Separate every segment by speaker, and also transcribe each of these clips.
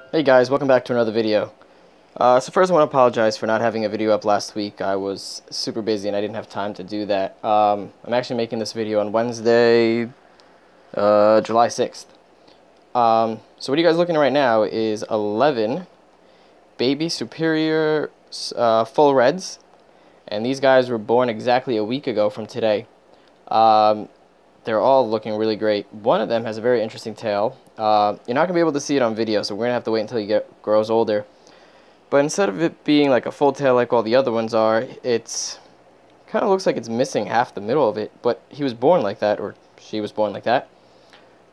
Speaker 1: Hey guys, welcome back to another video. So first I want to apologize for not having a video up last week. I was super busy and I didn't have time to do that. I'm actually making this video on Wednesday, July 6th. So what you guys are looking at right now is 11 baby superior full reds. And these guys were born exactly a week ago from today. They're all looking really great. One of them has a very interesting tail. You're not going to be able to see it on video, so we're going to have to wait until he grows older. But instead of it being like a full tail like all the other ones are, it's kind of looks like it's missing half the middle of it. But he was born like that, or she was born like that.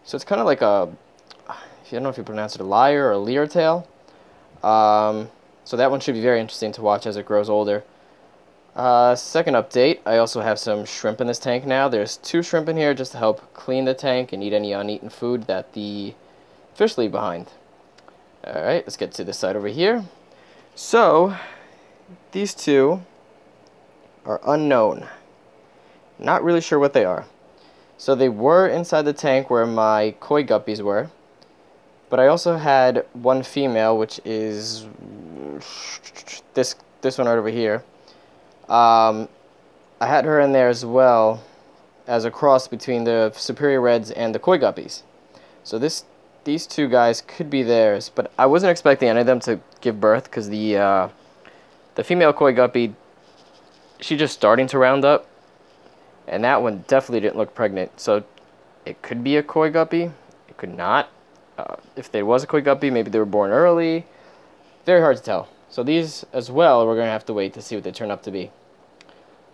Speaker 1: So it's kind of like a, I don't know if you pronounce it a lyre or a leer tail. So that one should be very interesting to watch as it grows older. Second update, I also have some shrimp in this tank now. There's 2 shrimp in here just to help clean the tank and eat any uneaten food that the fish leave behind. Alright, let's get to this side over here. So, these 2 are unknown. Not really sure what they are. So they were inside the tank where my koi guppies were. But I also had one female, which is this one right over here. I had her in there as well as a cross between the superior reds and the koi guppies. So these 2 guys could be theirs, but I wasn't expecting any of them to give birth because the female koi guppy, she's just starting to round up, and that one definitely didn't look pregnant. So it could be a koi guppy, it could not. If there was a koi guppy, maybe they were born early. Very hard to tell. So these as well, we're going to have to wait to see what they turn up to be.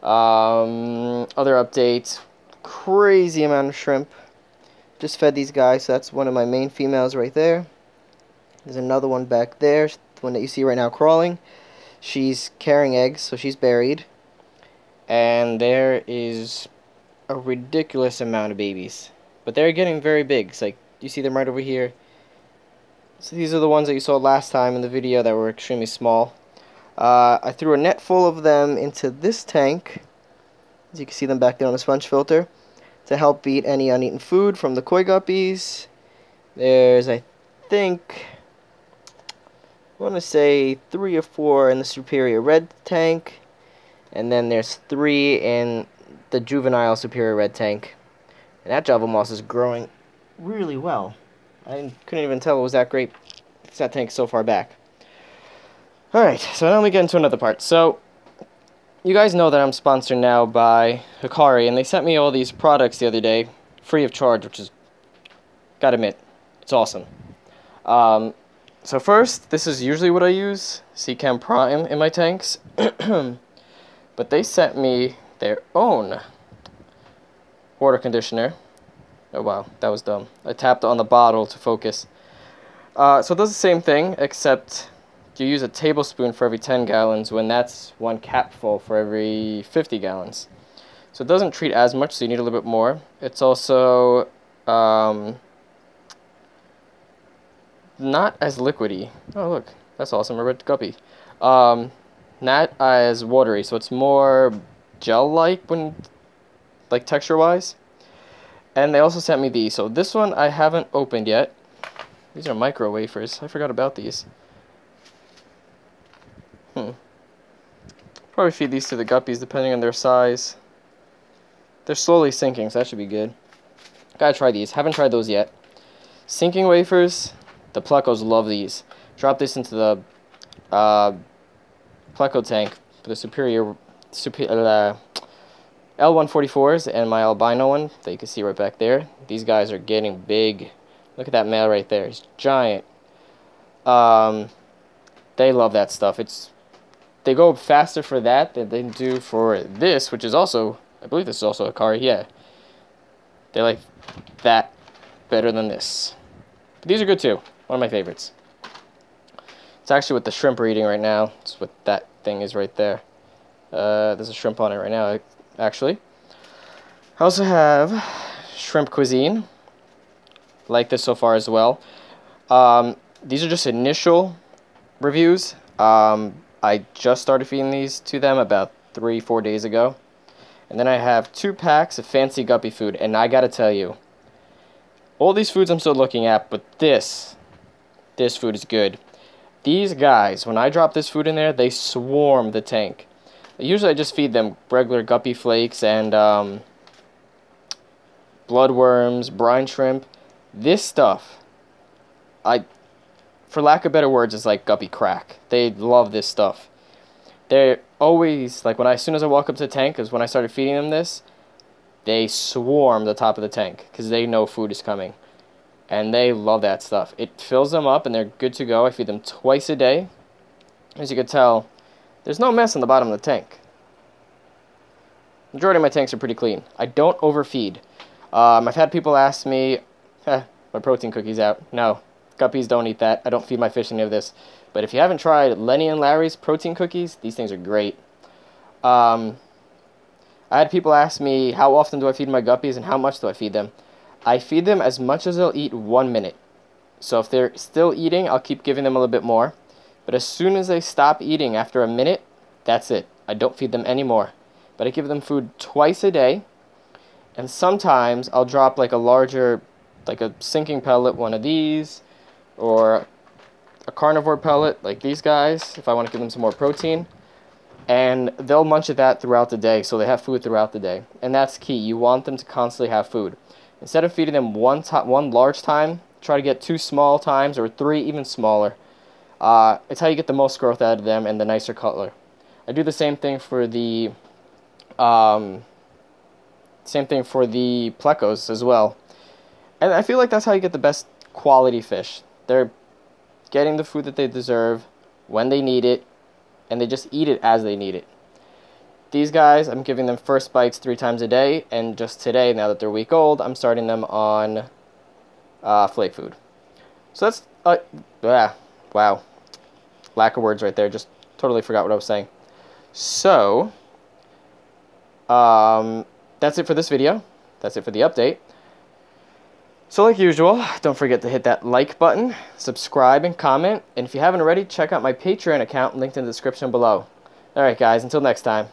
Speaker 1: Other updates, crazy amount of shrimp. Just fed these guys, so that's one of my main females right there. There's another one back there, the one that you see right now crawling. She's carrying eggs, so she's buried. And there is a ridiculous amount of babies. But they're getting very big. It's like, you see them right over here. So these are the ones that you saw last time in the video that were extremely small. I threw a net full of them into this tank, as you can see them back there on the sponge filter, to help eat any uneaten food from the koi guppies. There's, I think, I want to say 3 or 4 in the superior red tank, and then there's 3 in the juvenile superior red tank. And that Java moss is growing really well. I couldn't even tell it was that great. It's that tank so far back. Alright, so now we get into another part. So, you guys know that I'm sponsored now by Hikari, and they sent me all these products the other day, free of charge, which is, gotta admit, it's awesome. So first, this is usually what I use, Seachem Prime in my tanks, but they sent me their own water conditioner. Oh wow, that was dumb. I tapped on the bottle to focus. So it does the same thing, except you use a tablespoon for every 10 gallons when that's 1 capful for every 50 gallons. So it doesn't treat as much, so you need a little bit more. It's also not as liquidy. Oh look, that's awesome, a red guppy. Not as watery, so it's more gel-like when, like, texture-wise. And they also sent me these. So this one I haven't opened yet. These are micro wafers. I forgot about these. Probably feed these to the guppies depending on their size. They're slowly sinking, so that should be good. Gotta try these. Haven't tried those yet. Sinking wafers. The plecos love these. Drop this into the pleco tank for the superior L144s and my albino one that you can see right back there. These guys are getting big. Look at that male right there. He's giant. They love that stuff. They go faster for that than they do for this, which is also, I believe this is also Hikari, yeah. They like that better than this. But these are good too. One of my favorites. It's actually what the shrimp are eating right now. It's what that thing is right there. There's a shrimp on it right now, actually. I also have shrimp cuisine. Like this so far as well. These are just initial reviews. I just started feeding these to them about 3-4 days ago. And then I have 2 packs of fancy guppy food, and I gotta tell you, all these foods I'm still looking at, but this this food is good. These guys, when I drop this food in there, they swarm the tank. Usually I just feed them regular guppy flakes and bloodworms, brine shrimp. This stuff, for lack of better words, is like guppy crack. They love this stuff. They're always, like, as soon as I walk up to the tank, because when I started feeding them this, they swarm the top of the tank, because they know food is coming. And they love that stuff. It fills them up, and they're good to go. I feed them twice a day. As you can tell, there's no mess on the bottom of the tank. Majority of my tanks are pretty clean. I don't overfeed. I've had people ask me, my protein cookie's out. No, guppies don't eat that. I don't feed my fish any of this. But if you haven't tried Lenny and Larry's protein cookies, these things are great. I had people ask me, how often do I feed my guppies and how much do I feed them? I feed them as much as they'll eat 1 minute. So if they're still eating, I'll keep giving them a little bit more. But as soon as they stop eating after a minute, that's it. I don't feed them anymore. But I give them food twice a day. And sometimes I'll drop like a larger, like a sinking pellet, one of these, or a carnivore pellet like these guys, if I want to give them some more protein. And they'll munch at that throughout the day, so they have food throughout the day. And that's key. You want them to constantly have food. Instead of feeding them one large time, try to get 2 small times, or 3 even smaller. It's how you get the most growth out of them and the nicer color. I do the same thing for the plecos as well. And I feel like that's how you get the best quality fish. They're getting the food that they deserve when they need it, and they just eat it as they need it. These guys, I'm giving them first bites 3 times a day, and just today, now that they're a week old, I'm starting them on flake food. So that's, wow, lack of words right there, just totally forgot what I was saying. So, that's it for this video. That's it for the update. So like usual, don't forget to hit that like button, subscribe, and comment. And if you haven't already, check out my Patreon account linked in the description below. Alright guys, until next time.